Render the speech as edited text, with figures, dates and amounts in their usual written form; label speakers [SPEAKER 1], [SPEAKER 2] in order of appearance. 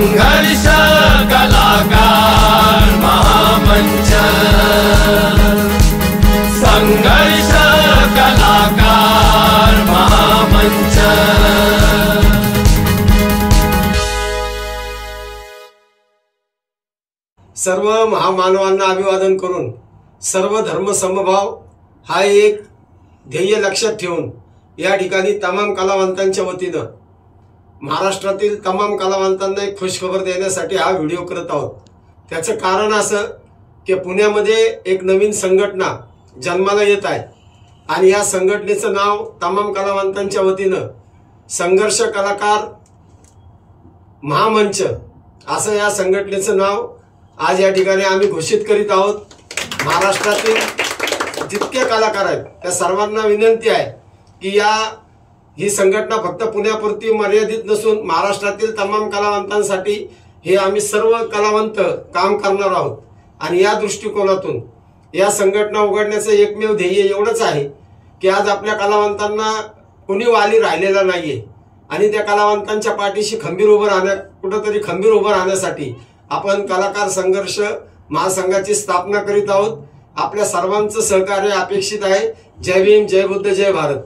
[SPEAKER 1] संघर्ष कलाकार महामंच, संघर्ष कलाकार महामंच।
[SPEAKER 2] सर्व महामानवांना अभिवादन करून सर्व धर्म समभाव हा एक ध्येय लक्षात ठेवून या ठिकाणी तमाम कलावंतांच्या वतीनं महाराष्ट्रातील तमाम कलावंतांना एक खुशखबर देण्यासाठी हा व्हिडिओ करत आहोत। त्याचं कारण असं की पुण्यामध्ये एक नवीन संघटना जन्माला येत आहे आणि या संघटनेचं नाव तमाम कलावंतांच्या वतीनं संघर्ष कलाकार महामंच असं या संघटनेचं नाव आज या ठिकाणी आम्ही घोषित करीत आहोत। महाराष्ट्रातील जितके कलाकार आहेत त्या सर्वांना विनंती आहे की ही संघटना फक्त पुण्यापुरती मर्यादित नसून महाराष्ट्रातील तमाम कलावंतांसाठी हे आम्ही सर्व कलावंत काम करणार आहोत। आणि या दृष्टिकोनातून या संघटना उघडण्याचं एकमेव ध्येय एवढंच आहे की आज आपल्या कलावंतांना कोणी वाली राहिलेला नाहीये आणि त्या कलावंतांच्या पाठीशी खंबीर उभं राहण्यासाठी आपण कलाकार संघर्ष महासंघाची स्थापना करीत आहोत। आपल्या सर्वांचं सहकार्य अपेक्षित आहे। जय भीम, जय बुद्ध, जय भारत।